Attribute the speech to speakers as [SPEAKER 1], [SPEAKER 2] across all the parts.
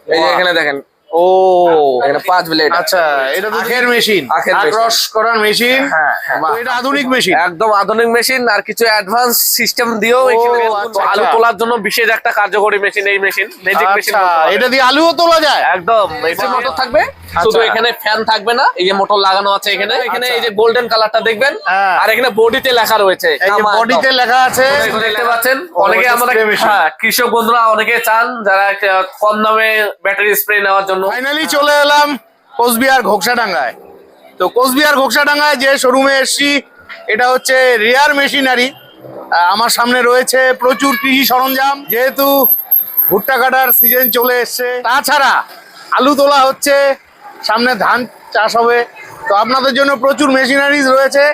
[SPEAKER 1] এই যে এখানে দেখেন
[SPEAKER 2] ও
[SPEAKER 1] এখানে 5 ব্লেড।
[SPEAKER 2] আচ্ছা, এটা তো আখের মেশিন,
[SPEAKER 1] আখের machine।
[SPEAKER 2] রস করার মেশিন।
[SPEAKER 1] হ্যাঁ, হ্যাঁ।
[SPEAKER 2] তো এটা আধুনিক মেশিন।
[SPEAKER 1] একদম আধুনিক মেশিন আর কিছু অ্যাডভান্স সিস্টেম দিয়েও এখানে
[SPEAKER 2] আচ্ছা,
[SPEAKER 1] আলু
[SPEAKER 2] আচ্ছা।
[SPEAKER 1] তোলার জন্য বিশেষ একটা কার্যকরী মেশিন এই মেশিন, ম্যাজিক মেশিন।
[SPEAKER 2] আচ্ছা, এটা দিয়ে আলুও তোলা যায়?
[SPEAKER 1] একদম এসি মোটর থাকবে, শুধু এখানে ফ্যান থাকবে না, এই যে মোটর লাগানো আছে এখানে। এখানে এই যে গোল্ডেন কালারটা দেখবেন,
[SPEAKER 2] হ্যাঁ।
[SPEAKER 1] আর এখানে বডিতে লেখা রয়েছে,
[SPEAKER 2] এই যে বডিতে লেখা আছে,
[SPEAKER 1] দেখতে পাচ্ছেন। অনেকে আমরা হ্যাঁ কৃষক বন্ধুরা অনেকে চান যারা কম দামে ব্যাটারি স্প্রে নেওয়ার জন্য।
[SPEAKER 2] ফাইনালি চলে এলাম কোচবিহার ঘোকসাডাঙ্গায়। তো কোচবিহার ঘোকসাডাঙ্গায় যে শোরুমে এসেছি, এটা হচ্ছে রিয়ার মেশিনারি। আমার সামনে রয়েছে প্রচুর কৃষি সরঞ্জাম, যেহেতু ভুট্টা কাটার সিজন চলে এসছে, তাছাড়া আলু তোলা হচ্ছে, সামনে ধান চাষ হবে, তো আপনাদের জন্য প্রচুর মেশিনারিজ রয়েছে।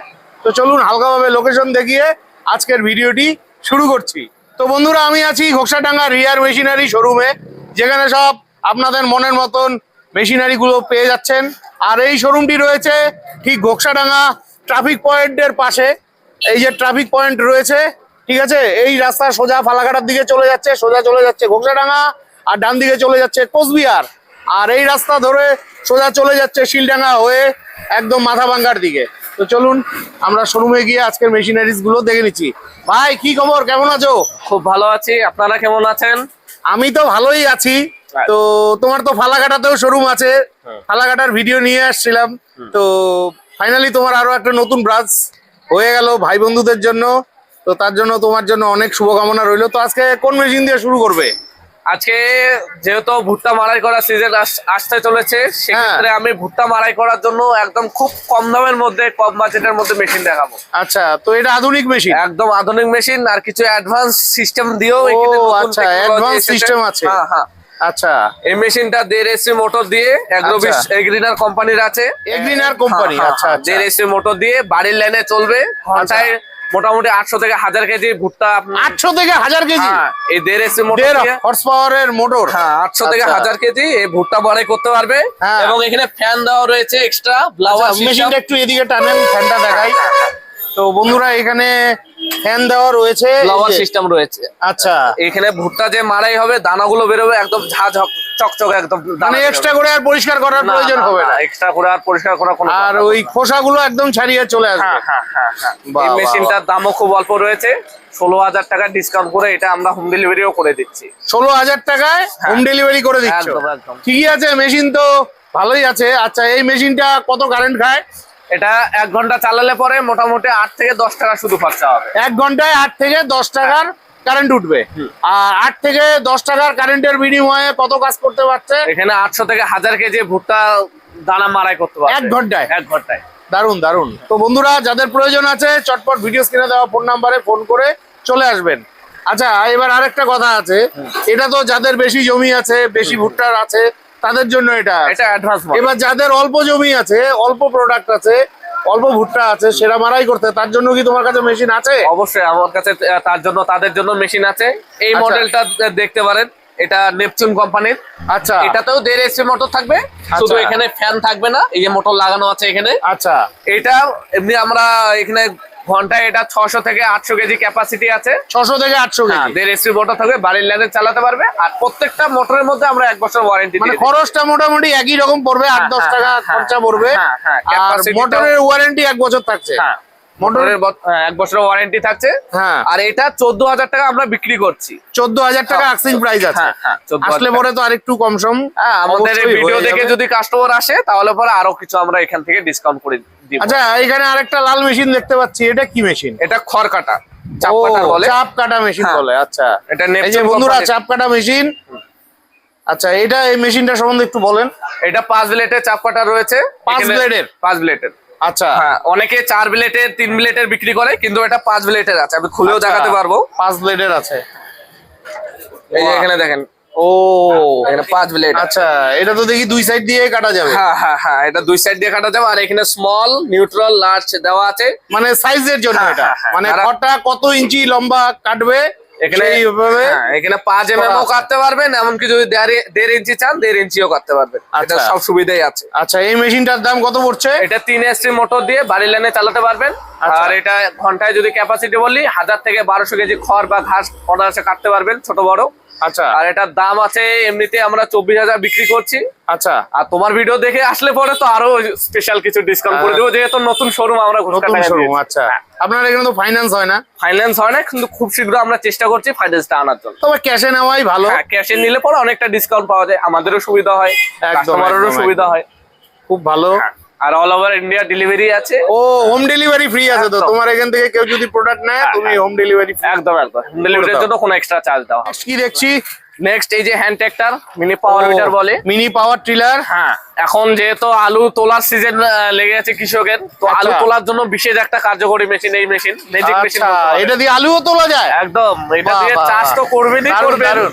[SPEAKER 2] তো চলুন হালকাভাবে লোকেশন দেখিয়ে আজকের ভিডিওটি শুরু করছি। তো বন্ধুরা, আমি আছি ঘোকসাডাঙ্গা রিয়ার মেশিনারি শোরুমে, যেখানে সব আপনাদের মনের মতন মেশিনারিগুলো পেয়ে যাচ্ছেন। আর এই শোরুমটি রয়েছে ঠিক ঘোকসাডাঙ্গা ট্রাফিক পয়েন্টের পাশে। এই যে ট্রাফিক পয়েন্ট রয়েছে, ঠিক আছে, এই রাস্তা সোজা ফালাকাটার দিকে চলে যাচ্ছে, সোজা চলে যাচ্ছে ঘোকসাডাঙ্গা, আর ডান দিকে চলে যাচ্ছে কোচবিহার। আর এই রাস্তা ধরে সোজা চলে যাচ্ছে শিলডাঙ্গা হয়ে একদম মাথাভাঙ্গার দিকে। তো চলুন আমরা শোরুমে গিয়ে আজকের মেশিনারিজ গুলো দেখে নিচ্ছি। ভাই, কি খবর, কেমন আছো?
[SPEAKER 1] খুব ভালো আছি, আপনারা কেমন আছেন?
[SPEAKER 2] আমি তো ভালোই আছি। তো তোমার তো ফালাকাটাতেও শোরুম আছে, ফালাকাটার ভিডিও নিয়ে আসছিলাম। তো ফাইনালি তোমার আরো একটা নতুন ব্রাঞ্চ হয়ে গেল ভাই বন্ধুদের জন্য। তো তার জন্য তোমার জন্য অনেক শুভকামনা রইলো। তো আজকে কোন মেশিন দিয়ে শুরু করবে?
[SPEAKER 1] আজকে যেহেতু ভুট্টা মাড়াই করার সিজন আসতে চলেছে, সেক্ষেত্রে আমি ভুট্টা মাড়াই করার জন্য একদম খুব কম দামের মধ্যে, কম বাজেটের মধ্যে মেশিন দেখাবো।
[SPEAKER 2] আচ্ছা, তো এটা আধুনিক মেশিন?
[SPEAKER 1] একদম আধুনিক মেশিন আর কিছু অ্যাডভান্স সিস্টেম দিয়েও
[SPEAKER 2] আচ্ছা, অ্যাডভান্স সিস্টেম আছে।
[SPEAKER 1] হ্যাঁ হ্যাঁ।
[SPEAKER 2] আচ্ছা,
[SPEAKER 1] এই মেশিনটা 1.5 এসি মোটর দিয়ে এগ্রোবিস এগ্রিনার কোম্পানির আছে।
[SPEAKER 2] এগ্রিনার কোম্পানি। আচ্ছা,
[SPEAKER 1] 1.5 এসি মোটর দিয়ে বাড়ির লাইনে চলবে। ঘন্টায় মোটামুটি 800 থেকে 1000 কেজি ভুট্টা।
[SPEAKER 2] 800 থেকে 1000 কেজি?
[SPEAKER 1] এই 1.5 এসি মোটর
[SPEAKER 2] 1.5 হর্স পাওয়ারের মোটর।
[SPEAKER 1] হ্যাঁ, 800 থেকে 1000 কেজি এই ভুট্টা বাড়াই করতে পারবে।
[SPEAKER 2] হ্যাঁ।
[SPEAKER 1] এবং এখানে ফ্যান দেওয়া রয়েছে এক্সট্রা ব্লাওয়ার সিস্টেম।
[SPEAKER 2] মেশিনটা একটু এদিকে টানেন, ফ্যানটা দেখাই। তো বন্ধুরা, এখানে ফ্যান দেওয়া রয়েছে,
[SPEAKER 1] ব্লাওয়ার সিস্টেম রয়েছে।
[SPEAKER 2] আচ্ছা,
[SPEAKER 1] এখানে ভুট্টা যে মাড়াই হবে, দানাগুলো বেরোবে একদম ঝাঁঝ চকচকে, একদম
[SPEAKER 2] মানে এক্সট্রা করে আর পরিষ্কার করার প্রয়োজন হবে না।
[SPEAKER 1] এক্সট্রা করে আর পরিষ্কার করা কোনো
[SPEAKER 2] আর ওই খোসাগুলো একদম ছাড়িয়ে চলে আসবে।
[SPEAKER 1] এই মেশিনটার দামও খুব অল্প রয়েছে, 16,000 টাকা ডিসকাউন্ট করে এটা আমরা হোম ডেলিভারিও করে দিচ্ছি।
[SPEAKER 2] 16,000 টাকায় হোম ডেলিভারি করে দিচ্ছ?
[SPEAKER 1] একদম একদম
[SPEAKER 2] ঠিকই আছে, মেশিন তো ভালোই আছে। আচ্ছা, এই মেশিনটা কত কারেন্ট খায়?
[SPEAKER 1] এটা 1 ঘন্টা চালালে পরে মোটামুটি 8 থেকে 10 টাকা শুধু খরচা হবে।
[SPEAKER 2] 1 ঘন্টায় 8 থেকে 10 টাকার কারেন্ট উঠবে। আর 8 থেকে 10 টাকার কারেন্টের বিনিময়ে কত কাজ করতে পারছে?
[SPEAKER 1] এখানে 800 থেকে 1000 কেজি ভুট্টা দানা মাড়াই করতে পারবে
[SPEAKER 2] 1 ঘন্টায়?
[SPEAKER 1] 1 ঘন্টায়।
[SPEAKER 2] দারুন দারুন। তো বন্ধুরা, যাদের প্রয়োজন আছে চটপট ভিডিও স্ক্রিনে দেওয়া ফোন নাম্বারে ফোন করে চলে আসবেন। আচ্ছা, এবার আরেকটা কথা আছে, এটা তো যাদের বেশি জমি আছে, বেশি ভুট্টার আছে, তাদের জন্য এটা
[SPEAKER 1] অ্যাডভান্স।
[SPEAKER 2] এবার যাদের অল্প জমি আছে, অল্প প্রোডাক্ট আছে, অল্প ভুট্টা আছে, সেটা মারাই করতে, তার জন্য কি তোমার কাছে মেশিন আছে?
[SPEAKER 1] অবশ্যই আমার কাছে তাদের জন্য মেশিন আছে। এই
[SPEAKER 2] আচ্ছা।
[SPEAKER 1] মডেলটা দেখতে পারেন, এটা নেপচুন কোম্পানির।
[SPEAKER 2] আচ্ছা,
[SPEAKER 1] এটাতেও 1.5 এসি মোটর থাকবে, শুধু এখানে ফ্যান থাকবে না, এই যে মোটর লাগানো আছে এখানে।
[SPEAKER 2] আচ্ছা,
[SPEAKER 1] এটা এমনি আমরা এখানে ঘন্টায় এটা 600 থেকে 800 কেজি ক্যাপাসিটি আছে।
[SPEAKER 2] 600 থেকে 800 কেজি?
[SPEAKER 1] 1.5 এসি মোটর থাকবে, বাড়ির লাইনে চালাতে পারবে। আর প্রত্যেকটা মোটরের মধ্যে আমরা 1 বছর ওয়ারেন্টি
[SPEAKER 2] মানে
[SPEAKER 1] দিই।
[SPEAKER 2] খরচটা মোটামুটি একই রকম পড়বে, 8-10 টাকা খরচা পড়বে। আর মোটরের ওয়ারেন্টি 1 বছর থাকছে?
[SPEAKER 1] মোটরের 1 বছরের ওয়ারেন্টি থাকছে।
[SPEAKER 2] হ্যাঁ।
[SPEAKER 1] আর এটা 14,000 টাকা আমরা বিক্রি করছি।
[SPEAKER 2] 14,000 টাকা আস্কিং প্রাইস আছে?
[SPEAKER 1] হ্যাঁ, 14,000
[SPEAKER 2] আসলে পরে তো আরেকটু কম সম
[SPEAKER 1] আমাদের
[SPEAKER 2] অবশ্যই
[SPEAKER 1] ভিডিও
[SPEAKER 2] হয়ে
[SPEAKER 1] দেখে
[SPEAKER 2] যাবে।
[SPEAKER 1] যদি কাস্টমার আসে তাহলে পরে আরো কিছু আমরা এখান থেকে ডিসকাউন্ট করে দিব।
[SPEAKER 2] আচ্ছা, এখানে আরেকটা লাল মেশিন দেখতে পাচ্ছি, এটা কি মেশিন?
[SPEAKER 1] এটা খড় কাটা, চাপ
[SPEAKER 2] ও,
[SPEAKER 1] কাটা বলে।
[SPEAKER 2] চাপ কাটা মেশিন
[SPEAKER 1] হ্যাঁ।
[SPEAKER 2] বলে। আচ্ছা,
[SPEAKER 1] এটা
[SPEAKER 2] এই যে
[SPEAKER 1] নেপচুন
[SPEAKER 2] বন্ধুরা,
[SPEAKER 1] কোম্পানির।
[SPEAKER 2] চাপ কাটা মেশিন। আচ্ছা, এটা এই মেশিনটা সম্বন্ধে একটু বলেন।
[SPEAKER 1] এটা 5 ব্লেডের চাপ কাটা রয়েছে।
[SPEAKER 2] 5 ব্লেডের?
[SPEAKER 1] 5 ব্লেডের।
[SPEAKER 2] আচ্ছা,
[SPEAKER 1] হ্যাঁ, অনেকে 4 ব্লেডের 3 ব্লেডের বিক্রি করে, কিন্তু এটা 5 ব্লেডের আছে। আমি খুলেও দেখাতে পারবো।
[SPEAKER 2] 5 ব্লেডের আছে।
[SPEAKER 1] এই যে এখানে দেখেন,
[SPEAKER 2] ও,
[SPEAKER 1] এখানে 5 ব্লেড।
[SPEAKER 2] আচ্ছা, এটা তো দেখি 2 সাইড দিয়ে কাটা যাবে।
[SPEAKER 1] হ্যাঁ, এটা 2 সাইড দিয়ে কাটা যাবে। আর এখানে স্মল, নিউট্রাল, লার্জ দেওয়া আছে,
[SPEAKER 2] মানে সাইজের জন্য
[SPEAKER 1] হ্যাঁ,
[SPEAKER 2] এটা।
[SPEAKER 1] হ্যাঁ, হ্যাঁ।
[SPEAKER 2] মানে খড়টা কত ইঞ্চি লম্বা কাটবে
[SPEAKER 1] এখানে
[SPEAKER 2] সেইভাবে
[SPEAKER 1] এখানে 5 mm ও কাটতে পারবেন, এমনকি যদি 1.5 ইঞ্চি চান 1.5 ইঞ্চিও কাটতে পারবেন। এটা
[SPEAKER 2] আচ্ছা।
[SPEAKER 1] সব সুবিধাই আছে।
[SPEAKER 2] আচ্ছা, এই মেশিনটার দাম কত পড়ছে?
[SPEAKER 1] এটা 3 HP মোটর দিয়ে বাড়ির লাইনে চালাতে পারবেন।
[SPEAKER 2] আচ্ছা।
[SPEAKER 1] আর এটা ঘন্টায় যদি ক্যাপাসিটি বলি 1000 থেকে 1200 কেজি খড় বা ঘাস অনায়াসে কাটতে পারবেন, ছোট বড়।
[SPEAKER 2] আচ্ছা
[SPEAKER 1] আর এটার দাম আছে এমনিতে আমরা 24,000 বিক্রি করছি।
[SPEAKER 2] আচ্ছা,
[SPEAKER 1] আর তোমার ভিডিও দেখে আসলে পরে তো আরো স্পেশাল কিছু ডিসকাউন্ট করে দেবো, যেহেতু নতুন শোরুম আমরা
[SPEAKER 2] নতুন শোরুম। আচ্ছা, আপনার এখানে তো ফাইন্যান্স হয় না?
[SPEAKER 1] ফাইন্যান্স হয় না, কিন্তু খুব শীঘ্র আমরা চেষ্টা করছি ফাইন্যান্সটা আনার জন্য।
[SPEAKER 2] তবে ক্যাশে নেওয়াই ভালো।
[SPEAKER 1] হ্যাঁ, ক্যাশে নিলে পরে অনেকটা ডিসকাউন্ট পাওয়া যায়, আমাদেরও সুবিধা হয়, কাস্টমারেরও সুবিধা হয়।
[SPEAKER 2] খুব ভালো।
[SPEAKER 1] আর অল ওভার ইন্ডিয়া ডেলিভারি আছে।
[SPEAKER 2] ও, হোম ডেলিভারি ফ্রি আছে তো? তোমার এখান থেকে কেউ যদি প্রোডাক্ট নেয় তুমি হোম ডেলিভারি?
[SPEAKER 1] একদম একদম, হোম ডেলিভারির জন্য কোনো এক্সট্রা চার্জ দেওয়া হয়।
[SPEAKER 2] কি দেখছি?
[SPEAKER 1] নেক্সট এই যে hand tractor, mini power weeder বলে।
[SPEAKER 2] Mini power tiller.
[SPEAKER 1] হ্যাঁ, এখন যেহেতু আলু তোলার সিজন লেগে আছে কৃষকের, তো আলু
[SPEAKER 2] আচ্ছা।
[SPEAKER 1] তোলার জন্য বিশেষ একটা কার্যকরী মেশিন এই মেশিন, ম্যাজিক মেশিন।
[SPEAKER 2] এটা দিয়ে আলুও তোলা যায়?
[SPEAKER 1] একদম, এটা দিয়ে
[SPEAKER 2] বাহ,
[SPEAKER 1] চাষ তো করবেনই
[SPEAKER 2] দারুণ,
[SPEAKER 1] করবেন।
[SPEAKER 2] দারুণ।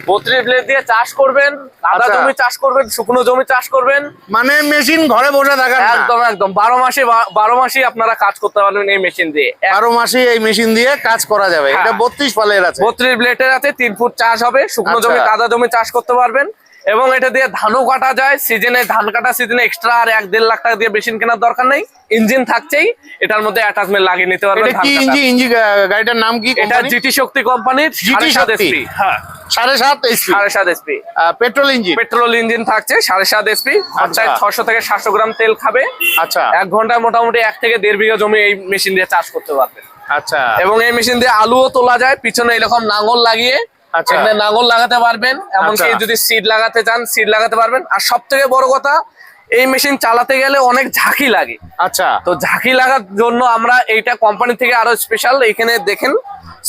[SPEAKER 1] 32 ব্লেড দিয়ে চাষ করবেন, আদা
[SPEAKER 2] আচ্ছা।
[SPEAKER 1] জমি চাষ করবেন, শুকনো জমি চাষ করবেন।
[SPEAKER 2] মানে মেশিন ঘরে বসে থাকার না?
[SPEAKER 1] একদম একদম, 12 মাসে আপনারা কাজ করতে পারবেন এই মেশিন দিয়ে।
[SPEAKER 2] 12 মাসে এই মেশিন দিয়ে কাজ করা যাবে।
[SPEAKER 1] হ্যাঁ।
[SPEAKER 2] এটা 32 ফালের আছে।
[SPEAKER 1] 32 ব্লেডের আছে, 3 ফুট চাষ হবে, শুকনো
[SPEAKER 2] আচ্ছা।
[SPEAKER 1] জমি আদা জমি চাষ করতে পারবেন। এবং এটা দিয়ে ধানও কাটা যায় সিজনে, ধান কাটা সিজনে এক্সট্রা আর 1-1.5 লাখ টাকা দিয়ে মেশিন কেনার দরকার নেই। ইঞ্জিন থাকছেই, এটার মধ্যে অ্যাটাচমেন্ট লাগিয়ে নিতে পারবেন।
[SPEAKER 2] এটা কি ইঞ্জিন? গাড়িটার নাম কি?
[SPEAKER 1] এটা জিটি শক্তি কোম্পানির
[SPEAKER 2] জিটি
[SPEAKER 1] 7.5
[SPEAKER 2] শক্তি?
[SPEAKER 1] HP। হ্যাঁ,
[SPEAKER 2] 7.5 HP
[SPEAKER 1] 7.5 HP
[SPEAKER 2] petrol engine.
[SPEAKER 1] Petrol engine থাকছে, 7.5 HP। ঘন্টায় 600 থেকে 700 গ্রাম তেল খাবে।
[SPEAKER 2] আচ্ছা
[SPEAKER 1] 1 ঘন্টায় মোটামুটি 1 থেকে 1.5 বিঘা জমি এই মেশিন দিয়ে চাষ করতে পারবে।
[SPEAKER 2] আচ্ছা
[SPEAKER 1] এবং এই মেশিন দিয়ে আলুও তোলা যায়, পিছনে এরকম নাঙ্গল লাগিয়ে
[SPEAKER 2] আচ্ছা।
[SPEAKER 1] এখানে নাঙ্গল লাগাতে পারবেন, এমনকি
[SPEAKER 2] আচ্ছা।
[SPEAKER 1] যদি সিড লাগাতে চান সিড লাগাতে পারবেন। আর সব থেকে বড় কথা, এই মেশিন চালাতে গেলে অনেক ঝাঁকি লাগে।
[SPEAKER 2] আচ্ছা
[SPEAKER 1] তো ঝাঁকি লাগার জন্য আমরা এইটা কোম্পানি থেকে আরো স্পেশাল, এখানে দেখেন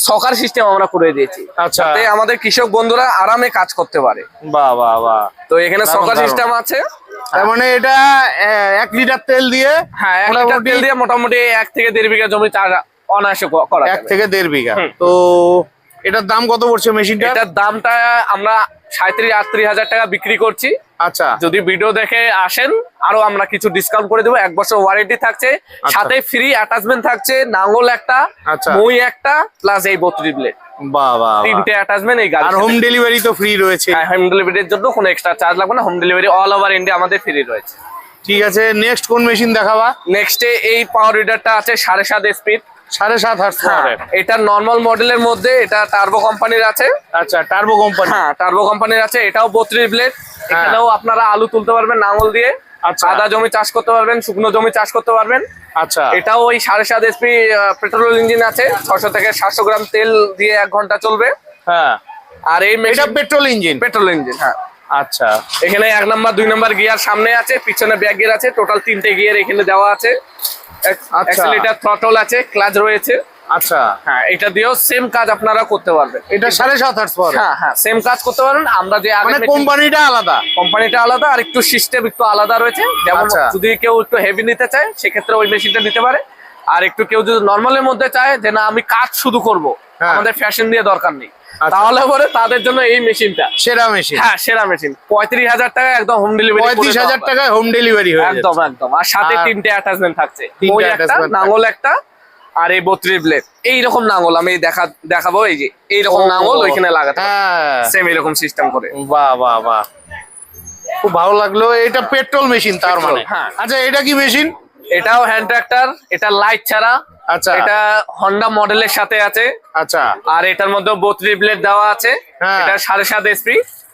[SPEAKER 1] সকার সিস্টেম আমরা করে দিয়েছি,
[SPEAKER 2] আচ্ছা।
[SPEAKER 1] যাতে আমাদের কৃষক বন্ধুরা আরামে কাজ করতে পারে।
[SPEAKER 2] বাহ বাহ বাহ।
[SPEAKER 1] তো এখানে
[SPEAKER 2] দারুণ,
[SPEAKER 1] সকার
[SPEAKER 2] দারুণ।
[SPEAKER 1] সিস্টেম আছে।
[SPEAKER 2] তার মানে এটা 1 লিটার তেল দিয়ে?
[SPEAKER 1] হ্যাঁ, 1 লিটার তেল দিয়ে মোটামুটি 1 থেকে 1.5 বিঘা জমি চাষ অনায়াসে করা
[SPEAKER 2] 1
[SPEAKER 1] যাবে।
[SPEAKER 2] থেকে 1.5 বিঘা। তো এটার দাম কত পড়ছে মেশিনটা?
[SPEAKER 1] এটার দামটা আমরা 37-38 হাজার টাকা বিক্রি করছি।
[SPEAKER 2] আচ্ছা
[SPEAKER 1] যদি ভিডিও দেখে আসেন আরো আমরা কিছু ডিসকাউন্ট করে দেবো। 1 বছর ওয়ারেন্টি থাকছে, সাথে ফ্রি অ্যাটাচমেন্ট থাকছে, নাঙ্গল একটা,
[SPEAKER 2] আচ্ছা।
[SPEAKER 1] মই একটা, প্লাস এই 32 ব্লেড,
[SPEAKER 2] বাহ বাহ বাহ।
[SPEAKER 1] 3টে অ্যাটাচমেন্ট এই গাড়ি।
[SPEAKER 2] আর হোম ডেলিভারি তো ফ্রি রয়েছে?
[SPEAKER 1] হ্যাঁ, হোম ডেলিভারির জন্য কোনো এক্সট্রা চার্জ লাগবে না, home delivery all over India আমাদের ফ্রি রয়েছে।
[SPEAKER 2] ঠিক আছে, নেক্সট কোন মেশিন দেখাবা?
[SPEAKER 1] নেক্সটে এই পাওয়ার রিডারটা আছে 7.5 স্পিড,
[SPEAKER 2] 7.5 হার্স পাওয়ারের।
[SPEAKER 1] এটা নরমাল মডেলের মধ্যে, এটা টার্বো কোম্পানির আছে।
[SPEAKER 2] আচ্ছা, টার্বো কোম্পানি।
[SPEAKER 1] হ্যাঁ, টার্বো কোম্পানির আছে, এটাও 32 ব্লেড। এখানেও আপনারা আলু তুলতে পারবেন নাঙ্গল দিয়ে,
[SPEAKER 2] আচ্ছা।
[SPEAKER 1] আদা জমি চাষ করতে পারবেন, শুকনো জমি চাষ করতে পারবেন।
[SPEAKER 2] আচ্ছা
[SPEAKER 1] এটাও ওই 7.5 HP পেট্রোল ইঞ্জিন আছে, 600 থেকে 700 গ্রাম তেল দিয়ে 1 ঘন্টা চলবে।
[SPEAKER 2] হ্যাঁ,
[SPEAKER 1] আর এই
[SPEAKER 2] এটা পেট্রোল ইঞ্জিন?
[SPEAKER 1] Petrol engine. হ্যাঁ,
[SPEAKER 2] আচ্ছা।
[SPEAKER 1] এখানে 1 নাম্বার 2 নাম্বার গিয়ার সামনে আছে, পিছনে ব্যাক গিয়ার আছে, টোটাল 3টে গিয়ার এখানে দেওয়া আছে। অ্যাক্সিলারেটর, থ্রটল আছে, ক্লাচ রয়েছে।
[SPEAKER 2] আচ্ছা,
[SPEAKER 1] হ্যাঁ, এটা দিয়েও সেম কাজ আপনারা করতে পারবেন।
[SPEAKER 2] এটা 7.5 হার্স পাওয়ার?
[SPEAKER 1] হ্যাঁ হ্যাঁ, সেম কাজ করতে পারেন। আমরা যে আগে
[SPEAKER 2] মানে কোম্পানিটা আলাদা?
[SPEAKER 1] কোম্পানিটা আলাদা, আর একটু সিস্টেম একটু আলাদা রয়েছে। যেমন
[SPEAKER 2] আচ্ছা।
[SPEAKER 1] যদি কেউ একটু হেভি নিতে চায় সেক্ষেত্রে ওই মেশিনটা নিতে পারে। আর একটু কেউ যদি নরমালের মধ্যে চায় যে না আমি কাজ শুধু করব,
[SPEAKER 2] হ্যাঁ।
[SPEAKER 1] আমাদের ফ্যাশন দিয়ে দরকার নেই,
[SPEAKER 2] আচ্ছা।
[SPEAKER 1] তাহলে পরে তাদের জন্য এই মেশিনটা
[SPEAKER 2] সেরা মেশিন?
[SPEAKER 1] হ্যাঁ, সেরা মেশিন। 35,000 টাকা একদম হোম ডেলিভারি।
[SPEAKER 2] 35,000 টাকায় হোম ডেলিভারি হয়ে
[SPEAKER 1] একদম
[SPEAKER 2] যাচ্ছে।
[SPEAKER 1] একদম। আর সাথে
[SPEAKER 2] আর
[SPEAKER 1] 3টে অ্যাটাচমেন্ট থাকছে,
[SPEAKER 2] 3টে
[SPEAKER 1] ওই একটা,
[SPEAKER 2] attachment
[SPEAKER 1] নাঙ্গল একটা, আর এই 32 ব্লেড। এইরকম নাঙ্গল আমি দেখাবো, এই যে এইরকম নাঙ্গল ওইখানে লাগাতে
[SPEAKER 2] হ্যাঁ,
[SPEAKER 1] সেম এরকম সিস্টেম করে।
[SPEAKER 2] বাহ বাহ বাহ, খুব ভালো লাগলো। এটা পেট্রোল মেশিন তার
[SPEAKER 1] পেট্রোল,
[SPEAKER 2] মানে?
[SPEAKER 1] হ্যাঁ।
[SPEAKER 2] আচ্ছা, এটা কি মেশিন?
[SPEAKER 1] এটাও হ্যান্ড ট্রাক্টর, এটা লাইট ছাড়া।
[SPEAKER 2] আচ্ছা
[SPEAKER 1] এটা হন্ডা মডেলের সাথে আছে।
[SPEAKER 2] আচ্ছা,
[SPEAKER 1] আর এটার মধ্যে 32 ব্লেড দেওয়া আছে।
[SPEAKER 2] হ্যাঁ।
[SPEAKER 1] এটা 7.5 HP।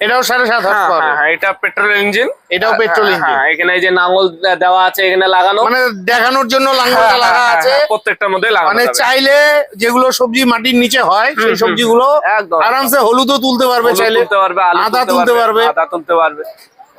[SPEAKER 2] এটাও 7.5 হার্স
[SPEAKER 1] হ্যাঁ
[SPEAKER 2] পাওয়ার?
[SPEAKER 1] হ্যাঁ, এটা পেট্রোল ইঞ্জিন।
[SPEAKER 2] এটাও পেট্রোল ইঞ্জিন?
[SPEAKER 1] হ্যাঁ, এখানে এই যে নাঙ্গল দেওয়া আছে এখানে লাগানো,
[SPEAKER 2] মানে দেখানোর জন্য লাঙ্গলটা লাগা আছে?
[SPEAKER 1] প্রত্যেকটার মধ্যে লাগানো
[SPEAKER 2] মানে
[SPEAKER 1] যাবে।
[SPEAKER 2] চাইলে যেগুলো সবজি মাটির নিচে হয় সেই সবজিগুলো
[SPEAKER 1] একদম
[SPEAKER 2] আরামসে হলুদও তুলতে পারবে,
[SPEAKER 1] হলুদ
[SPEAKER 2] চাইলে
[SPEAKER 1] তুলতে পারবে, আলু
[SPEAKER 2] আদা তুলতে পারবে।
[SPEAKER 1] আদা তুলতে পারবে।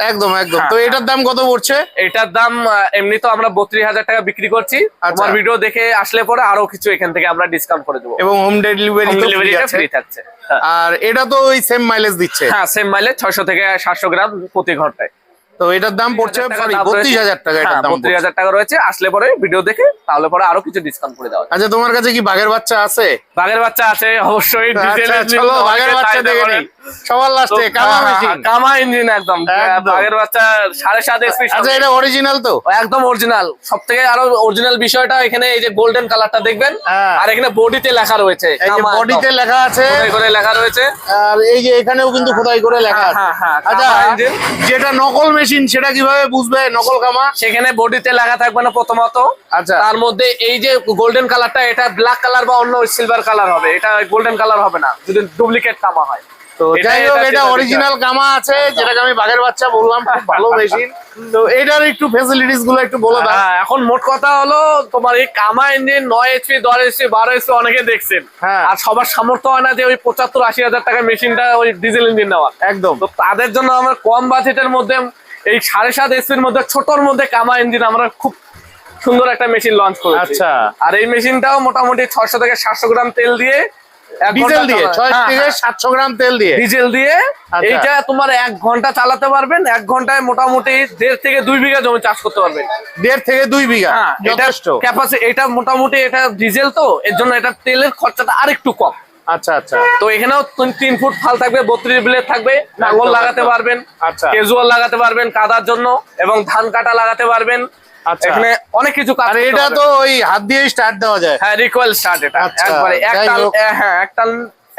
[SPEAKER 2] একদম একদম। তো
[SPEAKER 1] হ্যাঁ,
[SPEAKER 2] এটার দাম কত পড়ছে?
[SPEAKER 1] এটার দাম এমনি তো আমরা 32,000 টাকা বিক্রি করছি।
[SPEAKER 2] আচ্ছা।
[SPEAKER 1] তোমার ভিডিও দেখে আসলে পরে আরো কিছু এখান থেকে আমরা ডিসকাউন্ট করে দেবো,
[SPEAKER 2] এবং হোম ডেলিভারি
[SPEAKER 1] হোম
[SPEAKER 2] তো
[SPEAKER 1] ডেলিভারিটা
[SPEAKER 2] আছে?
[SPEAKER 1] ফ্রি থাকছে। হ্যাঁ।
[SPEAKER 2] আর এটা তো ওই সেম মাইলেজ দিচ্ছে?
[SPEAKER 1] হ্যাঁ, সেম মাইলেজ, 600 থেকে 700 গ্রাম প্রতি ঘন্টায়।
[SPEAKER 2] তো এটার দাম পড়ছে 32,000 টাকা। এটার দাম
[SPEAKER 1] 32,000 টাকা রয়েছে। আসলে পরে ভিডিও দেখে তাহলে পরে আরো কিছু ডিসকাউন্ট করে দেওয়া হবে।
[SPEAKER 2] আচ্ছা, তোমার কাছে কি বাঘের বাচ্চা আছে?
[SPEAKER 1] বাঘের বাচ্চা আছে অবশ্যই।
[SPEAKER 2] আচ্ছা, চলো বাঘের বাচ্চা দেখে নিই। সবার লাস্টে কামা মেশিন,
[SPEAKER 1] কামা ইঞ্জিন একদম
[SPEAKER 2] একদম।
[SPEAKER 1] বাঘের বাচ্চা 7.5 এসপি।
[SPEAKER 2] আচ্ছা এটা অরিজিনাল তো?
[SPEAKER 1] একদম অরিজিনাল। সব থেকে আরো অরিজিনাল বিষয়টা এখানে এই যে গোল্ডেন কালারটা দেখবেন,
[SPEAKER 2] হ্যাঁ।
[SPEAKER 1] আর এখানে বডিতে লেখা রয়েছে,
[SPEAKER 2] এই যে বডিতে লেখা আছে,
[SPEAKER 1] খোদাই করে লেখা রয়েছে,
[SPEAKER 2] আর এই যে এখানেও কিন্তু খোদাই করে লেখা আছে।
[SPEAKER 1] হ্যাঁ, হ্যাঁ,
[SPEAKER 2] আচ্ছা
[SPEAKER 1] কামা ইঞ্জিন।
[SPEAKER 2] যেটা নকল মেশিন সেটা কিভাবে বুঝবে নকল কামা?
[SPEAKER 1] সেখানে বডিতে লেখা থাকবে না প্রথমত,
[SPEAKER 2] আচ্ছা
[SPEAKER 1] তার মধ্যে এই যে গোল্ডেন কালারটা এটা ব্ল্যাক কালার বা অন্য সিলভার কালার হবে, এটা গোল্ডেন কালার হবে না যদি ডুপ্লিকেট কামা হয়।
[SPEAKER 2] তো যাই হোক এটা অরিজিনাল কামা আছে, যেটাকে আমি বাঘের বাচ্চা বললাম, খুব ভালো মেশিন। তো এটার একটু ফ্যাসিলিটিস গুলো একটু বলে দাও।
[SPEAKER 1] এখন মোট কথা হলো তোমার এই কামা ইঞ্জিন 9 এইচপি 10 এইচপি 12 এইচপি অনেকে দেখছেন,
[SPEAKER 2] হ্যাঁ।
[SPEAKER 1] আর সবার সামর্থ্য হয় না যে ওই 75-80 হাজার টাকার মেশিনটা ওই ডিজেল ইঞ্জিন নেওয়ার।
[SPEAKER 2] একদম।
[SPEAKER 1] তো তাদের জন্য আমরা কম বাজেটের মধ্যে এই 7.5 এসপির মধ্যে ছোটর মধ্যে কামা ইঞ্জিন আমরা খুব সুন্দর একটা মেশিন লঞ্চ করেছি।
[SPEAKER 2] আচ্ছা।
[SPEAKER 1] আর এই মেশিনটাও মোটামুটি 600 থেকে 700 গ্রাম তেল দিয়ে,
[SPEAKER 2] ডিজেল দিয়ে 6 থেকে 700 গ্রাম তেল দিয়ে,
[SPEAKER 1] ডিজেল দিয়ে
[SPEAKER 2] আচ্ছা।
[SPEAKER 1] এইটা তোমার 1 ঘন্টা চালাতে পারবেন। 1 ঘন্টায় মোটামুটি 1.5 থেকে 2 বিঘা জমি চাষ করতে পারবেন।
[SPEAKER 2] 1.5 থেকে 2 বিঘা,
[SPEAKER 1] হ্যাঁ, এটা
[SPEAKER 2] যথেষ্ট।
[SPEAKER 1] ক্যাপাসিটি, এটা মোটামুটি এটা ডিজেল তো এর জন্য এটা তেলের খরচাটা আরেকটু কম।
[SPEAKER 2] আচ্ছা আচ্ছা।
[SPEAKER 1] তো এখানেও 3 ফুট ফাল থাকবে, 32 ব্লেড থাকবে, লাঙ্গল লাগাতে পারবেন,
[SPEAKER 2] আচ্ছা।
[SPEAKER 1] ক্যাজুয়াল লাগাতে পারবেন কাদার জন্য, এবং ধান কাটা লাগাতে পারবেন।
[SPEAKER 2] আচ্ছা।
[SPEAKER 1] এখানে অনেক কিছু কাজ
[SPEAKER 2] আর
[SPEAKER 1] করতে
[SPEAKER 2] এটা
[SPEAKER 1] পারবেন।
[SPEAKER 2] তো ওই হাত দিয়ে স্টার্ট দেওয়া যায়?
[SPEAKER 1] হ্যাঁ, রিকয়েল স্টার্ট এটা
[SPEAKER 2] আচ্ছা,
[SPEAKER 1] একবারে এক
[SPEAKER 2] যাই
[SPEAKER 1] টান,
[SPEAKER 2] হোক।
[SPEAKER 1] হ্যাঁ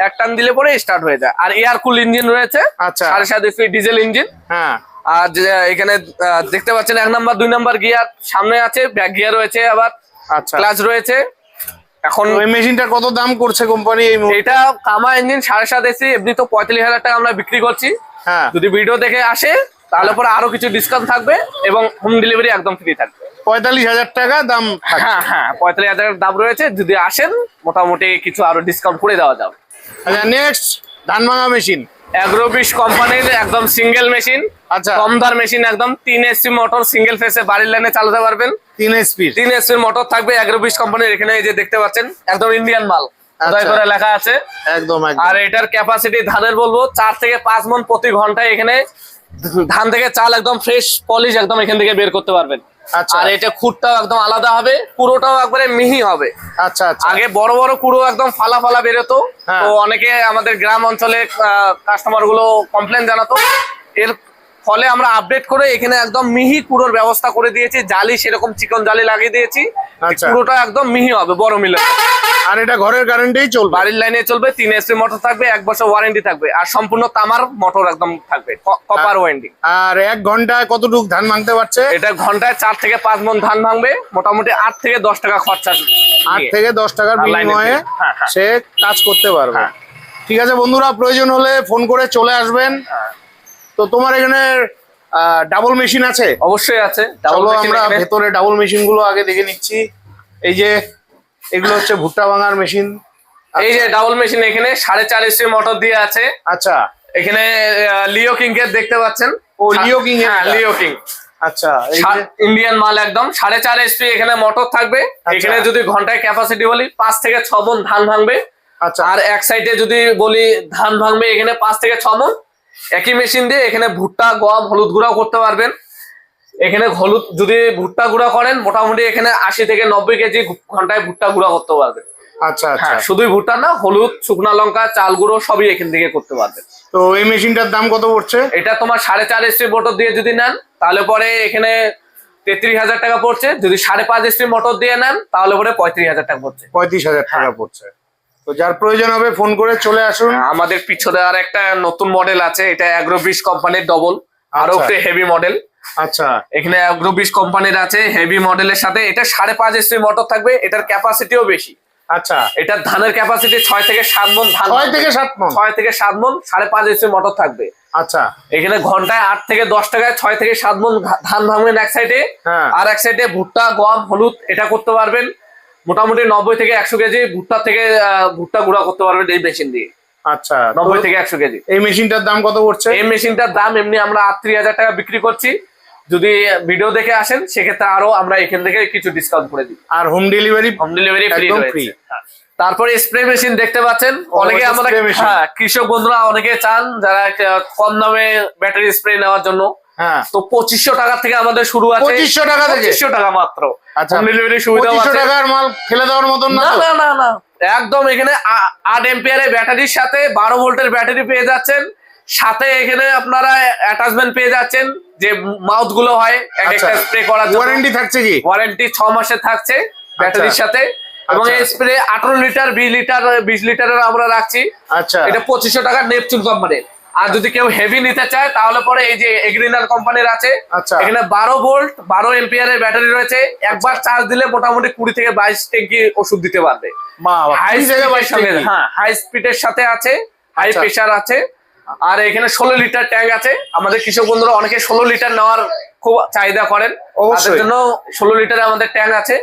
[SPEAKER 1] এক টান দিলে পরে স্টার্ট হয়ে যায়। আর এয়ার কুল ইঞ্জিন রয়েছে,
[SPEAKER 2] আচ্ছা।
[SPEAKER 1] 7.5 এসপি ডিজেল ইঞ্জিন।
[SPEAKER 2] হ্যাঁ।
[SPEAKER 1] আর যে এখানে দেখতে পাচ্ছেন 1 নাম্বার 2 নাম্বার গিয়ার সামনে আছে, ব্যাক গিয়ার রয়েছে, আবার
[SPEAKER 2] আচ্ছা।
[SPEAKER 1] ক্লাচ রয়েছে। এখন
[SPEAKER 2] ওই মেশিনটার কত দাম করছে কোম্পানি এই মুহূর্তে?
[SPEAKER 1] এটা কামা ইঞ্জিন 7.5 এসি এমনি তো 45,000 টাকা আমরা বিক্রি করছি।
[SPEAKER 2] হ্যাঁ।
[SPEAKER 1] যদি ভিডিও দেখে আসে তাহলে পরে আরো কিছু ডিসকাউন্ট থাকবে এবং হোম ডেলিভারি একদম ফ্রি থাকবে।
[SPEAKER 2] 45,000 টাকা দাম থাকছে।
[SPEAKER 1] হ্যাঁ হ্যাঁ, 45,000 দাম রয়েছে। যদি আসেন মোটামুটি কিছু আরো ডিসকাউন্ট করে দেওয়া যাবে।
[SPEAKER 2] আচ্ছা নেক্সট ধান ভাঙা মেশিন।
[SPEAKER 1] অ্যাগ্রোবিশ কোম্পানির একদম সিঙ্গেল মেশিন,
[SPEAKER 2] আচ্ছা।
[SPEAKER 1] কমদার মেশিন, একদম 3 এসপি মোটর, সিঙ্গেল ফেসে বাড়ির লাইনে চালাতে পারবেন।
[SPEAKER 2] 3 এসপি
[SPEAKER 1] 3 এসপির মোটর থাকবে অ্যাগ্রোবিশ কোম্পানির। এখানে এই যে দেখতে পাচ্ছেন একদম ইন্ডিয়ান মাল খোদাই করে লেখা আছে।
[SPEAKER 2] একদম একদম।
[SPEAKER 1] আর এটার ক্যাপাসিটি ধানের বলবো 4 থেকে 5 মণ প্রতি ঘন্টায় এখানে ধান থেকে চাল একদম ফ্রেশ পলিশ একদম এখান থেকে বের করতে পারবেন।
[SPEAKER 2] আচ্ছা।
[SPEAKER 1] আর এটা খুঁটটাও একদম আলাদা হবে, পুরোটাও একবারে মিহি হবে।
[SPEAKER 2] আচ্ছা আচ্ছা।
[SPEAKER 1] আগে বড় বড় কুড়ো একদম ফালা ফালা বেরোতো,
[SPEAKER 2] হ্যাঁ।
[SPEAKER 1] তো অনেকে আমাদের গ্রাম অঞ্চলে কাস্টমার গুলো কমপ্লেন জানাতো। এর ফলে আমরা আপডেট করে এখানে একদম মিহি কুড়োর ব্যবস্থা করে দিয়েছি, জালি সেরকম চিকন জালি লাগিয়ে দিয়েছি।
[SPEAKER 2] আচ্ছা।
[SPEAKER 1] কুড়োটা একদম মিহি হবে, বড় মিলে।
[SPEAKER 2] আর এটা ঘরের কারেন্টেই চলবে?
[SPEAKER 1] বাড়ির লাইনে চলবে, 3 এসপি মোটর থাকবে, 1 বছর ওয়ারেন্টি থাকবে, আর সম্পূর্ণ তামার মোটর একদম থাকবে, কপার ওয়ারেন্টি।
[SPEAKER 2] আর 1 ঘন্টায় কতটুক ধান ভাঙতে পারছে?
[SPEAKER 1] এটা ঘন্টায় 4 থেকে 5 মণ ধান ভাঙবে, মোটামুটি 8 থেকে 10 টাকা খরচা।
[SPEAKER 2] 8 থেকে 10 টাকার
[SPEAKER 1] আর লাইনে
[SPEAKER 2] বিনিময়ে
[SPEAKER 1] দিয়ে। হ্যাঁ, হ্যাঁ।
[SPEAKER 2] সে কাজ করতে পারবে।
[SPEAKER 1] হ্যাঁ।
[SPEAKER 2] ঠিক আছে বন্ধুরা, প্রয়োজন হলে ফোন করে চলে আসবেন।
[SPEAKER 1] হ্যাঁ।
[SPEAKER 2] তো তোমার এখানে ডাবল মেশিন আছে?
[SPEAKER 1] অবশ্যই আছে।
[SPEAKER 2] চলো আমরা ভেতরে ডাবল মেশিন গুলো আগে দেখে নিচ্ছি। এই যে এগুলো হচ্ছে ভুট্টা ভাঙার মেশিন।
[SPEAKER 1] এই যে ডাবল মেশিন এখানে 4.5 এসপি মোটর দিয়ে আছে।
[SPEAKER 2] আচ্ছা।
[SPEAKER 1] এখানে লিও কিং এর দেখতে পাচ্ছেন।
[SPEAKER 2] ও লিও কিং এর?
[SPEAKER 1] হ্যাঁ, লিও কিং
[SPEAKER 2] আচ্ছা। এই যে
[SPEAKER 1] ইন্ডিয়ান মাল একদম 4.5 এসপি এখানে মোটর থাকবে। এখানে যদি ঘন্টায় ক্যাপাসিটি বলি 5 থেকে 6 মণ ধান ভাঙবে।
[SPEAKER 2] আচ্ছা।
[SPEAKER 1] আর এক সাইডে যদি বলি ধান ভাঙবে এখানে 5 থেকে 6 মণ। একই মেশিন দিয়ে এখানে ভুট্টা, গম, হলুদ গুঁড়াও করতে পারবেন। এখানে হলুদ যদি ভুট্টা গুঁড়া করেন মোটামুটি এখানে 80 থেকে 90 কেজি ঘন্টায় ভুট্টা গুঁড়া করতে পারবেন।
[SPEAKER 2] আচ্ছা আচ্ছা।
[SPEAKER 1] হ্যাঁ, শুধুই ভুট্টা না, হলুদ, শুকনা লঙ্কা, চাল গুঁড়ো সবই এখান থেকে করতে পারবেন।
[SPEAKER 2] তো এই মেশিনটার দাম কত পড়ছে?
[SPEAKER 1] এটা তোমার 4.5 এসপি মোটর দিয়ে যদি নেন তাহলে পরে এখানে 33,000 টাকা পড়ছে। যদি 5.5 এসপি মোটর দিয়ে নেন তাহলে পরে 35,000 টাকা পড়ছে।
[SPEAKER 2] 35,000 টাকা পড়ছে। তো যার প্রয়োজন হবে ফোন করে চলে আসুন।
[SPEAKER 1] আমাদের পিছনে আর একটা নতুন মডেল আছে, এটা অ্যাগ্রোবিশ কোম্পানির ডবল, আরো
[SPEAKER 2] আচ্ছা।
[SPEAKER 1] একটু হেভি মডেল।
[SPEAKER 2] আচ্ছা।
[SPEAKER 1] এখানে অ্যাগ্রোবিশ কোম্পানির আছে হেভি মডেলের সাথে। এটা 5.5 এসপি মোটর থাকবে, এটার ক্যাপাসিটিও বেশি।
[SPEAKER 2] আচ্ছা।
[SPEAKER 1] এটার ধানের ক্যাপাসিটি 6 থেকে 7 মণ ধান।
[SPEAKER 2] 6 থেকে 7 মণ?
[SPEAKER 1] 6 থেকে 7 মণ, 5.5 এসপি মোটর থাকবে।
[SPEAKER 2] আচ্ছা।
[SPEAKER 1] এখানে ঘন্টায় 8 থেকে 10 টাকায় 6 থেকে 7 মণ ধান ভাঙবেন এক সাইডে।
[SPEAKER 2] হ্যাঁ।
[SPEAKER 1] আর এক সাইডে ভুট্টা, গম, হলুদ এটা করতে পারবেন। মোটামুটি 90 থেকে 100 কেজি ভুট্টা থেকে ভুট্টা গুঁড়া করতে পারবেন এই মেশিন দিয়ে।
[SPEAKER 2] আচ্ছা।
[SPEAKER 1] 90 থেকে 100 কেজি।
[SPEAKER 2] এই মেশিনটার দাম কত পড়ছে?
[SPEAKER 1] এই মেশিনটার দাম এমনি আমরা 38,000 টাকা বিক্রি করছি। যদি ভিডিও দেখে আসেন সেক্ষেত্রে আরো আমরা এখান থেকে কিছু ডিসকাউন্ট করে দিই।
[SPEAKER 2] আর home delivery?
[SPEAKER 1] Home delivery free
[SPEAKER 2] একদম
[SPEAKER 1] রয়েছে।
[SPEAKER 2] ফ্রি।
[SPEAKER 1] তারপরে স্প্রে মেশিন দেখতে পাচ্ছেন অনেকে
[SPEAKER 2] এটা
[SPEAKER 1] আমরা,
[SPEAKER 2] spray machine।
[SPEAKER 1] হ্যাঁ, কৃষক বন্ধুরা অনেকে চান যারা কম দামে ব্যাটারি স্প্রে নেওয়ার জন্য।
[SPEAKER 2] হ্যাঁ।
[SPEAKER 1] তো 2500 টাকা থেকে আমাদের শুরু আছে।
[SPEAKER 2] 2500 টাকা থেকে?
[SPEAKER 1] 2500 টাকা মাত্র।
[SPEAKER 2] আচ্ছা।
[SPEAKER 1] হোম ডেলিভারি সুবিধা
[SPEAKER 2] 2500
[SPEAKER 1] আছে।
[SPEAKER 2] টাকার মাল ফেলে দেওয়ার মতন না
[SPEAKER 1] না
[SPEAKER 2] তো?
[SPEAKER 1] না না না, একদম এখানে 8 এম্পিয়ারের ব্যাটারির সাথে 12 ভোল্টের ব্যাটারি পেয়ে যাচ্ছেন, সাথে এখানে আপনারা অ্যাটাচমেন্ট পেয়ে যাচ্ছেন যে মাউথ গুলো হয় এক একটা স্প্রে করার জন্য।
[SPEAKER 2] ওয়ারেন্টি থাকছে কি?
[SPEAKER 1] ওয়ারেন্টি 6 মাসের থাকছে ব্যাটারির সাথে, এবং এই স্প্রে 18 লিটার 20 লিটারের আমরা রাখছি।
[SPEAKER 2] আচ্ছা,
[SPEAKER 1] এটা 2500 টাকা নেপচুন কোম্পানির। আর যদি কেউ হেভি নিতে চায় তাহলে পরে এই যে এগ্রিনাল কোম্পানির আছে,
[SPEAKER 2] আচ্ছা।
[SPEAKER 1] এখানে 12 ভোল্ট 12 এম্পিয়ারের ব্যাটারি রয়েছে, একবার চার্জ দিলে মোটামুটি 20 থেকে 22 ট্যাঙ্কি ওষুধ দিতে পারবে। হাই স্পিডের সঙ্গে, হ্যাঁ হাই স্পিডের সাথে আছে, হাই প্রেসার আছে। আর এখানে 16 লিটার ট্যাঙ্ক আছে। আমাদের কৃষক বন্ধুরা অনেকে 16 লিটার নেওয়ার খুব চাহিদা করেন, তাদের জন্য 16 লিটার আমাদের ট্যাঙ্ক আছে।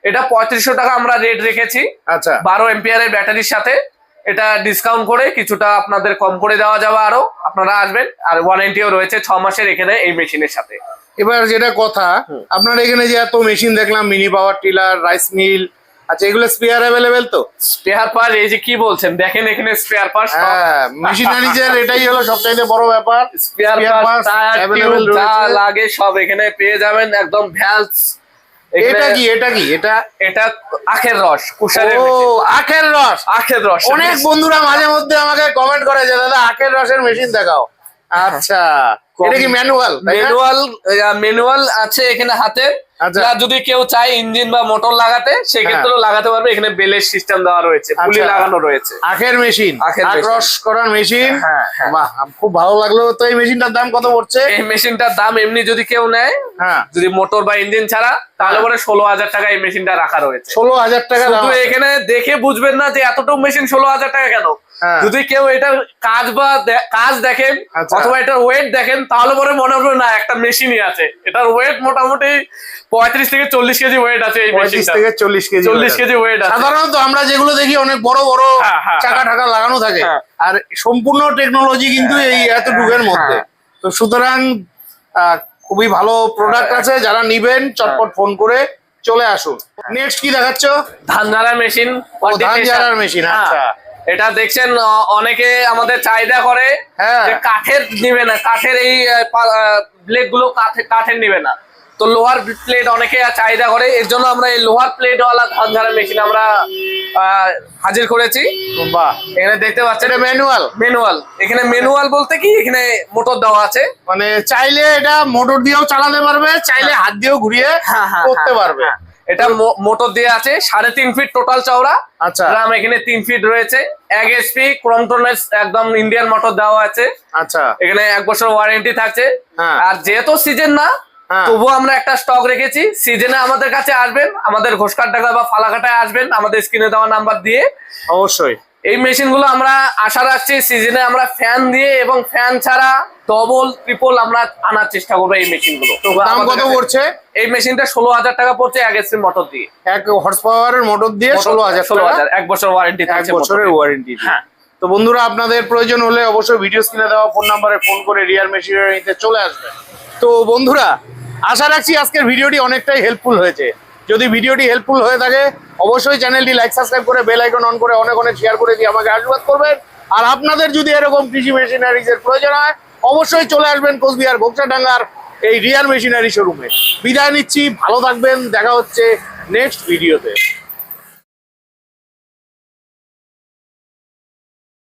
[SPEAKER 1] এটা 3500 টাকা আমরা রেট রেখেছি।
[SPEAKER 2] আচ্ছা,
[SPEAKER 1] 12 এম্পিয়ারের ব্যাটারির সাথে। এটা ডিসকাউন্ট করে কিছুটা আপনাদের কম করে দেওয়া যাবে, আরো আপনারা আসবেন। আর ওয়ারেন্টিও রয়েছে 6 মাসের এখানে এই মেশিনের সাথে।
[SPEAKER 2] এবার যেটা কথা, আপনার এখানে যে এত মেশিন দেখলাম, mini power tiller, rice mill, আচ্ছা এগুলো স্পেয়ার অ্যাভেলেবেল তো?
[SPEAKER 1] স্পেয়ার পার্ট এই যে কি বলছেন, দেখেন এখানে স্পেয়ার পার্ট,
[SPEAKER 2] হ্যাঁ, মেশিনারিজের এটাই হলো সবচাইতে বড় ব্যাপার।
[SPEAKER 1] স্পেয়ার পার্ট
[SPEAKER 2] অ্যাভেলেবেল
[SPEAKER 1] যা
[SPEAKER 2] রয়েছে।
[SPEAKER 1] লাগে সব এখানে পেয়ে যাবেন, একদম ভ্যালস।
[SPEAKER 2] এটা কি? এটা কি?
[SPEAKER 1] এটা আখের রস, কুশারের
[SPEAKER 2] ও,
[SPEAKER 1] মেশিন।
[SPEAKER 2] আখের রস।
[SPEAKER 1] আখের রস
[SPEAKER 2] অনেক বন্ধুরা মাঝে মধ্যে আমাকে কমেন্ট করে যে দাদা আখের রসের মেশিন দেখাও। আচ্ছা, এটা কি ম্যানুয়াল?
[SPEAKER 1] ম্যানুয়াল আছে এখানে হাতে।
[SPEAKER 2] আচ্ছা।
[SPEAKER 1] আর যদি কেউ চায় ইঞ্জিন বা মোটর লাগাতে, সেক্ষেত্রেও লাগাতে পারবে। এখানে বেলের সিস্টেম দেওয়া রয়েছে, পুলি লাগানো রয়েছে।
[SPEAKER 2] আখের মেশিন,
[SPEAKER 1] আখের
[SPEAKER 2] আখ
[SPEAKER 1] মেশিন।
[SPEAKER 2] রস করার মেশিন।
[SPEAKER 1] হ্যাঁ, হ্যাঁ।
[SPEAKER 2] বাহ, খুব ভালো লাগলো। তো এই মেশিনটার দাম কত পড়ছে?
[SPEAKER 1] এই মেশিনটার দাম এমনি যদি কেউ নেয়,
[SPEAKER 2] হ্যাঁ,
[SPEAKER 1] যদি মোটর বা ইঞ্জিন ছাড়া, তাহলে পরে 16,000 টাকা এই মেশিনটা রাখা রয়েছে।
[SPEAKER 2] 16,000 টাকা দাম
[SPEAKER 1] শুধু
[SPEAKER 2] আছে।
[SPEAKER 1] এখানে দেখে বুঝবেন না যে এতটুকু মেশিন 16,000 টাকা কেন।
[SPEAKER 2] হ্যাঁ।
[SPEAKER 1] যদি কেউ এটার কাজ বা কাজ দেখেন,
[SPEAKER 2] আচ্ছা।
[SPEAKER 1] অথবা এটার ওয়েট দেখেন, তাহলে পরে মনে হবে না একটা মেশিনই আছে। এটার ওয়েট মোটামুটি 35 থেকে 40 কেজি ওয়েট আছে এই
[SPEAKER 2] 35
[SPEAKER 1] মেশিনটা।
[SPEAKER 2] থেকে 40 কেজি।
[SPEAKER 1] 40 কেজি ওয়েট আছে।
[SPEAKER 2] সাধারণত আমরা যেগুলো দেখি অনেক বড় বড়
[SPEAKER 1] হ্যাঁ, হ্যাঁ,
[SPEAKER 2] চাকা টাকা লাগানো থাকে,
[SPEAKER 1] হ্যাঁ।
[SPEAKER 2] আর সম্পূর্ণ টেকনোলজি কিন্তু এই এতটুকুর মধ্যে। তো সুতরাং খুবই ভালো প্রোডাক্ট আছে, যারা নিবেন চটপট ফোন করে চলে আসুন। নেক্সট কি দেখাচ্ছ?
[SPEAKER 1] ধান ঝাড়ার মেশিন।
[SPEAKER 2] ধান ঝাড়ার মেশিন। আচ্ছা,
[SPEAKER 1] এটা দেখছেন অনেকে আমাদের চাহিদা করে
[SPEAKER 2] হ্যাঁ।
[SPEAKER 1] যে কাঠের নিবে না, কাঠের এই ব্লেড গুলো কাঠের নিবে না, তো লোহার প্লেট অনেকে চাহিদা করে। এর জন্য আমরা এই লোহার প্লেট ওয়ালা ধান ঝাড়া মেশিন আমরা হাজির করেছি।
[SPEAKER 2] বাহ,
[SPEAKER 1] এখানে দেখতে পাচ্ছেন
[SPEAKER 2] এটা ম্যানুয়াল।
[SPEAKER 1] ম্যানুয়াল। এখানে ম্যানুয়াল বলতে কি, এখানে মোটর দেওয়া আছে,
[SPEAKER 2] মানে চাইলে এটা মোটর দিয়েও চালাতে পারবে, চাইলে হাত দিয়েও ঘুরিয়ে করতে পারবে।
[SPEAKER 1] এটা মোটর দিয়ে আছে। 3.5 ফিট টোটাল চওড়া।
[SPEAKER 2] আচ্ছা,
[SPEAKER 1] রাম এখানে 3 ফিট রয়েছে। 1 HP ক্রমটনের একদম ইন্ডিয়ান মোটর দেওয়া আছে।
[SPEAKER 2] আচ্ছা,
[SPEAKER 1] এখানে 1 বছর ওয়ারেন্টি থাকছে।
[SPEAKER 2] হ্যাঁ।
[SPEAKER 1] আর যেহেতু সিজন না,
[SPEAKER 2] হ্যাঁ।
[SPEAKER 1] তবুও আমরা একটা স্টক রেখেছি। সিজনে আমাদের কাছে আসবেন, আমাদের ঘোষকারডাঙ্গা বা ফালাকাটায় আসবেন, আমাদের স্ক্রিনে দেওয়া নাম্বার দিয়ে।
[SPEAKER 2] অবশ্যই
[SPEAKER 1] এই মেশিন গুলো আমরা আশা রাখছি সিজনে আমরা ফ্যান দিয়ে এবং ফ্যান ছাড়া ডবল ট্রিপল আমরা আনার চেষ্টা করবো এই মেশিন গুলো।
[SPEAKER 2] দাম কত পড়ছে?
[SPEAKER 1] এই মেশিনটা 16,000 টাকা পড়ছে 1 HP মোটর দিয়ে।
[SPEAKER 2] 1 হর্স পাওয়ারের মোটর দিয়ে 16,000।
[SPEAKER 1] 1 বছর ওয়ারেন্টি
[SPEAKER 2] 1 বছরের ওয়ারেন্টি।
[SPEAKER 1] হ্যাঁ।
[SPEAKER 2] তো বন্ধুরা, আপনাদের প্রয়োজন হলে অবশ্যই ভিডিও স্ক্রিনে দেওয়া ফোন নাম্বারে ফোন করে রিয়ার মেশিনারি নিতে চলে আসবেন। তো বন্ধুরা, আশা রাখছি আজকের ভিডিওটি অনেকটাই হেল্পফুল হয়েছে। যদি ভিডিওটি হেল্পফুল হয়ে থাকে, অবশ্যই চ্যানেলটি লাইক সাবস্ক্রাইব করে বেল আইকন অন করে অনেক অনেক শেয়ার করে দিয়ে আমাকে আশীর্বাদ করবেন। আর আপনাদের যদি এরকম কৃষি মেশিনারিজের প্রয়োজন হয়, অবশ্যই চলে আসবেন কোচবিহার ঘোকসাডাঙ্গার এই রিয়ার মেশিনারি শোরুমে। বিদায় নিচ্ছি, ভালো থাকবেন, দেখা হচ্ছে নেক্সট ভিডিওতে।